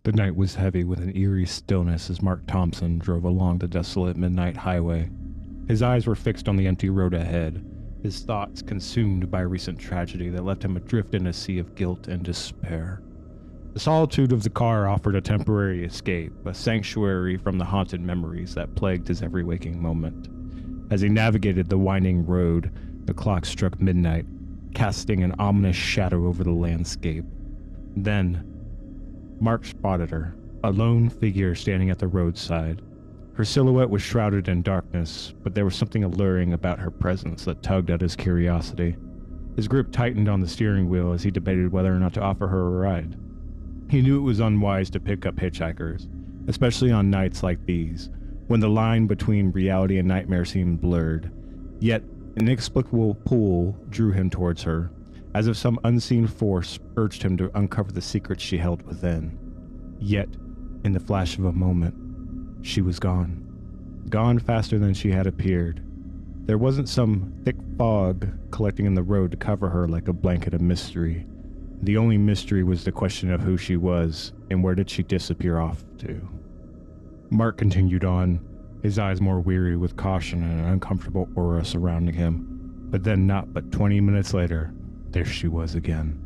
The night was heavy with an eerie stillness as Mark Thompson drove along the desolate midnight highway. His eyes were fixed on the empty road ahead, his thoughts consumed by a recent tragedy that left him adrift in a sea of guilt and despair. The solitude of the car offered a temporary escape, a sanctuary from the haunted memories that plagued his every waking moment. As he navigated the winding road, the clock struck midnight, casting an ominous shadow over the landscape. Then, Mark spotted her, a lone figure standing at the roadside. Her silhouette was shrouded in darkness, but there was something alluring about her presence that tugged at his curiosity. His grip tightened on the steering wheel as he debated whether or not to offer her a ride. He knew it was unwise to pick up hitchhikers, especially on nights like these, when the line between reality and nightmare seemed blurred. Yet, an inexplicable pull drew him towards her, as if some unseen force urged him to uncover the secrets she held within. Yet, in the flash of a moment, she was gone. Gone faster than she had appeared. There wasn't some thick fog collecting in the road to cover her like a blanket of mystery. The only mystery was the question of who she was, and where did she disappear off to. Mark continued on, his eyes more weary with caution and an uncomfortable aura surrounding him. But then not but 20 minutes later, there she was again.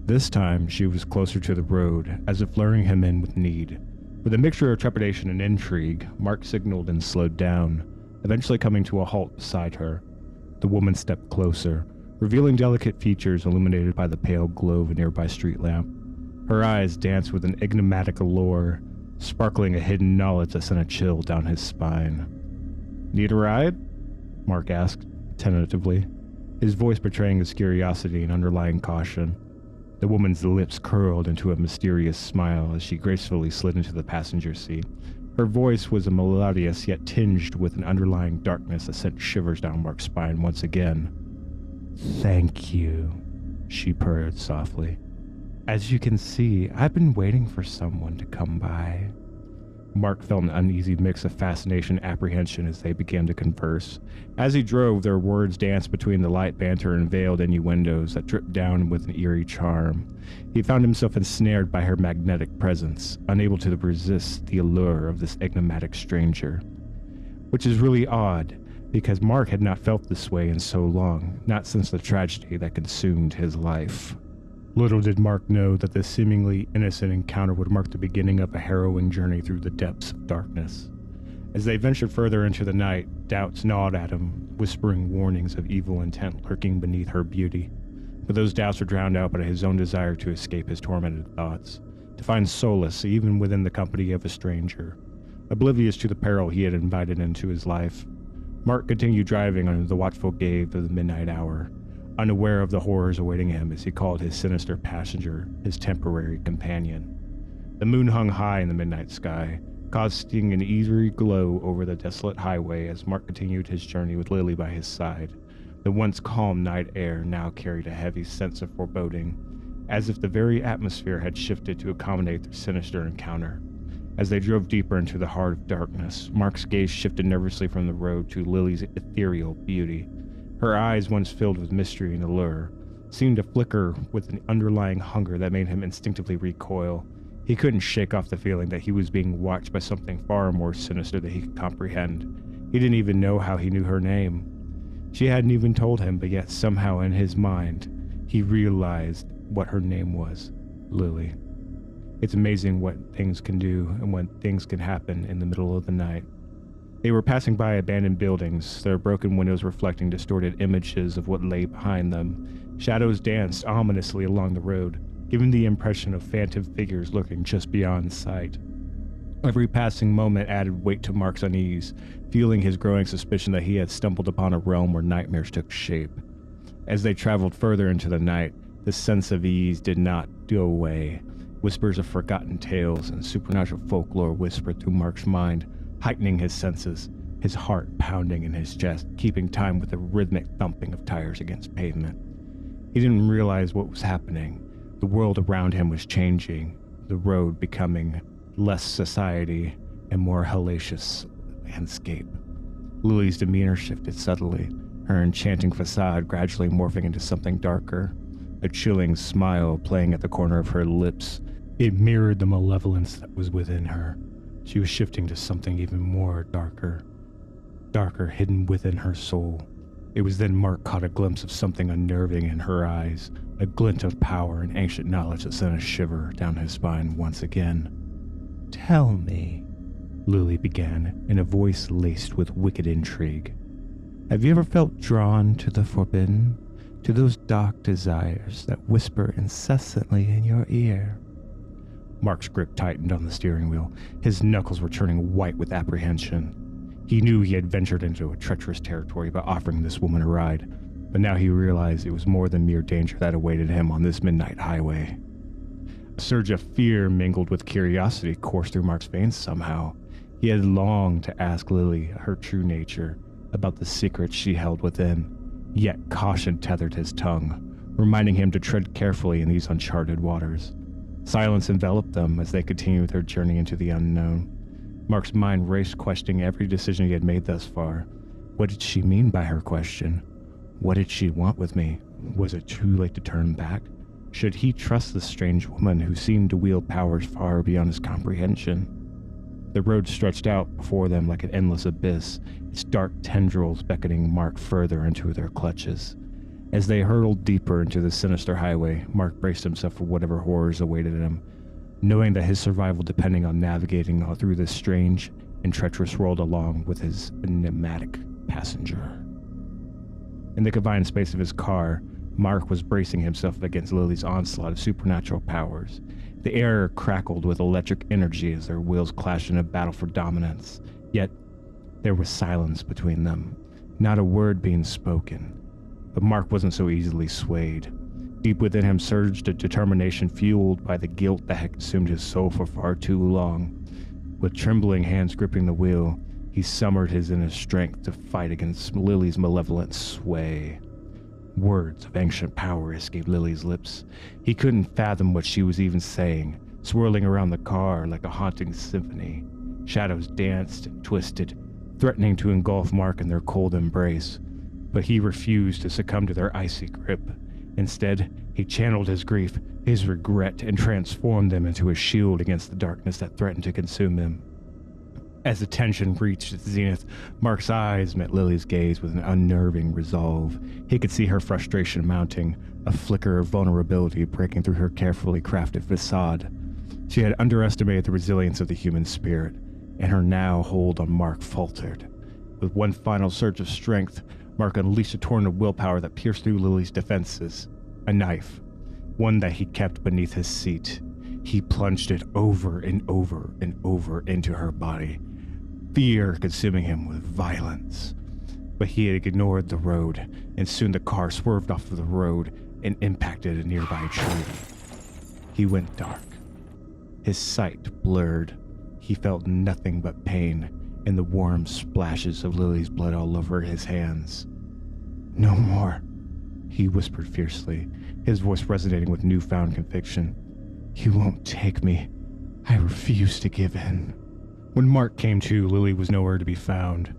This time, she was closer to the road, as if luring him in with need. With a mixture of trepidation and intrigue, Mark signaled and slowed down, eventually coming to a halt beside her. The woman stepped closer, revealing delicate features illuminated by the pale glow of a nearby street lamp. Her eyes danced with an enigmatic allure, sparkling a hidden knowledge that sent a chill down his spine. "Need a ride?" Mark asked, tentatively, his voice betraying his curiosity and underlying caution. The woman's lips curled into a mysterious smile as she gracefully slid into the passenger seat. Her voice was melodious yet tinged with an underlying darkness that sent shivers down Mark's spine once again. "Thank you," she purred softly. "As you can see, I've been waiting for someone to come by." Mark felt an uneasy mix of fascination and apprehension as they began to converse. As he drove, their words danced between the light banter and veiled innuendos that dripped down with an eerie charm. He found himself ensnared by her magnetic presence, unable to resist the allure of this enigmatic stranger. Which is really odd, because Mark had not felt this way in so long, not since the tragedy that consumed his life. Little did Mark know that this seemingly innocent encounter would mark the beginning of a harrowing journey through the depths of darkness. As they ventured further into the night, doubts gnawed at him, whispering warnings of evil intent lurking beneath her beauty. But those doubts were drowned out by his own desire to escape his tormented thoughts, to find solace even within the company of a stranger. Oblivious to the peril he had invited into his life, Mark continued driving under the watchful gaze of the midnight hour, unaware of the horrors awaiting him as he called his sinister passenger his temporary companion. The moon hung high in the midnight sky, casting an eerie glow over the desolate highway as Mark continued his journey with Lily by his side. The once calm night air now carried a heavy sense of foreboding, as if the very atmosphere had shifted to accommodate their sinister encounter. As they drove deeper into the heart of darkness, Mark's gaze shifted nervously from the road to Lily's ethereal beauty. Her eyes, once filled with mystery and allure, seemed to flicker with an underlying hunger that made him instinctively recoil. He couldn't shake off the feeling that he was being watched by something far more sinister than he could comprehend. He didn't even know how he knew her name. She hadn't even told him, but yet somehow in his mind, he realized what her name was: Lily. It's amazing what things can do and what things can happen in the middle of the night. They were passing by abandoned buildings, their broken windows reflecting distorted images of what lay behind them. Shadows danced ominously along the road, giving the impression of phantom figures lurking just beyond sight. Every passing moment added weight to Mark's unease, fueling his growing suspicion that he had stumbled upon a realm where nightmares took shape. As they traveled further into the night, the sense of ease did not go away. Whispers of forgotten tales and supernatural folklore whispered through Mark's mind, heightening his senses, his heart pounding in his chest, keeping time with the rhythmic thumping of tires against pavement. He didn't realize what was happening. The world around him was changing, the road becoming less society and more hellacious landscape. Lily's demeanor shifted subtly, her enchanting facade gradually morphing into something darker, a chilling smile playing at the corner of her lips It mirrored the malevolence that was within her. She was shifting to something even more darker hidden within her soul. It was then Mark caught a glimpse of something unnerving in her eyes, a glint of power and ancient knowledge that sent a shiver down his spine once again. "Tell me," Lily began, in a voice laced with wicked intrigue. "Have you ever felt drawn to the forbidden, to those dark desires that whisper incessantly in your ear?" Mark's grip tightened on the steering wheel. His knuckles were turning white with apprehension. He knew he had ventured into a treacherous territory by offering this woman a ride, but now he realized it was more than mere danger that awaited him on this midnight highway. A surge of fear mingled with curiosity coursed through Mark's veins somehow. He had longed to ask Lily her true nature, about the secrets she held within, yet caution tethered his tongue, reminding him to tread carefully in these uncharted waters. Silence enveloped them as they continued their journey into the unknown. Mark's mind raced, questioning every decision he had made thus far. What did she mean by her question? What did she want with me? Was it too late to turn back? Should he trust this strange woman who seemed to wield powers far beyond his comprehension? The road stretched out before them like an endless abyss, its dark tendrils beckoning Mark further into their clutches. As they hurtled deeper into the sinister highway, Mark braced himself for whatever horrors awaited him, knowing that his survival depended on navigating through this strange and treacherous world along with his enigmatic passenger. In the confined space of his car, Mark was bracing himself against Lily's onslaught of supernatural powers. The air crackled with electric energy as their wheels clashed in a battle for dominance. Yet, there was silence between them, not a word being spoken. But Mark wasn't so easily swayed. Deep within him surged a determination fueled by the guilt that had consumed his soul for far too long. With trembling hands gripping the wheel, he summoned his inner strength to fight against Lily's malevolent sway. Words of ancient power escaped Lily's lips. He couldn't fathom what she was even saying, swirling around the car like a haunting symphony. Shadows danced and twisted, threatening to engulf Mark in their cold embrace. But he refused to succumb to their icy grip. Instead, he channeled his grief, his regret, and transformed them into a shield against the darkness that threatened to consume him. As the tension reached its zenith, Mark's eyes met Lily's gaze with an unnerving resolve. He could see her frustration mounting, a flicker of vulnerability breaking through her carefully crafted facade. She had underestimated the resilience of the human spirit, and her now hold on Mark faltered. With one final surge of strength, Mark unleashed a torrent of willpower that pierced through Lily's defenses. A knife, one that he kept beneath his seat. He plunged it over and over and over into her body, fear consuming him with violence. But he had ignored the road, and soon the car swerved off of the road and impacted a nearby tree. He went dark. His sight blurred. He felt nothing but pain and the warm splashes of Lily's blood all over his hands. "No more," he whispered fiercely, his voice resonating with newfound conviction. "You won't take me. I refuse to give in." When Mark came to, Lily was nowhere to be found.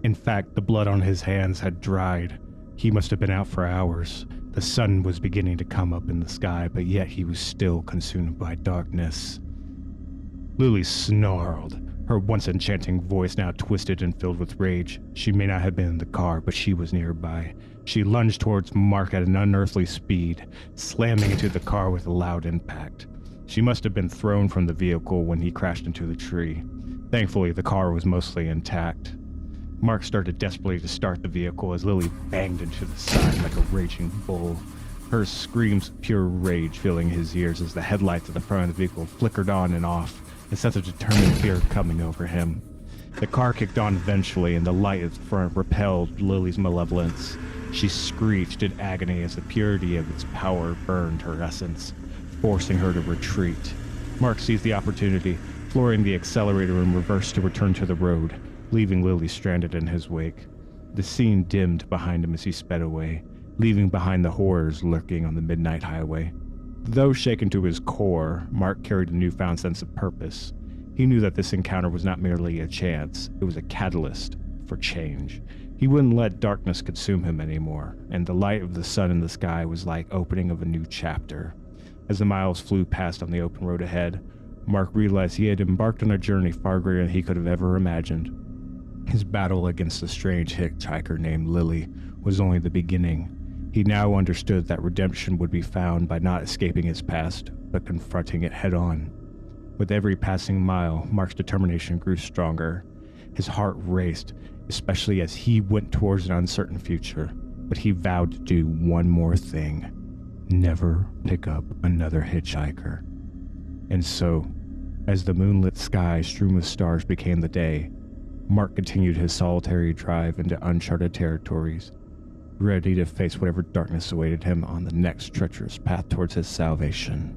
In fact, the blood on his hands had dried. He must have been out for hours. The sun was beginning to come up in the sky, but yet he was still consumed by darkness. Lily snarled, her once enchanting voice now twisted and filled with rage. She may not have been in the car, but she was nearby. She lunged towards Mark at an unearthly speed, slamming into the car with a loud impact. She must have been thrown from the vehicle when he crashed into the tree. Thankfully, the car was mostly intact. Mark started desperately to start the vehicle as Lily banged into the side like a raging bull, her screams of pure rage filling his ears as the headlights at the front of the vehicle flickered on and off, a sense of determined fear coming over him. The car kicked on eventually, and the light at the front repelled Lily's malevolence. She screeched in agony as the purity of its power burned her essence, forcing her to retreat. Mark seized the opportunity, flooring the accelerator in reverse to return to the road, leaving Lily stranded in his wake. The scene dimmed behind him as he sped away, leaving behind the horrors lurking on the midnight highway. Though shaken to his core, Mark carried a newfound sense of purpose. He knew that this encounter was not merely a chance, it was a catalyst for change. He wouldn't let darkness consume him anymore, and the light of the sun in the sky was like opening of a new chapter. As the miles flew past on the open road ahead, Mark realized he had embarked on a journey far greater than he could have ever imagined. His battle against a strange hitchhiker named Lily was only the beginning. He now understood that redemption would be found by not escaping his past, but confronting it head-on. With every passing mile, Mark's determination grew stronger. His heart raced, especially as he went towards an uncertain future. But he vowed to do one more thing: never pick up another hitchhiker. And so, as the moonlit sky strewn with stars became the day, Mark continued his solitary drive into uncharted territories, ready to face whatever darkness awaited him on the next treacherous path towards his salvation.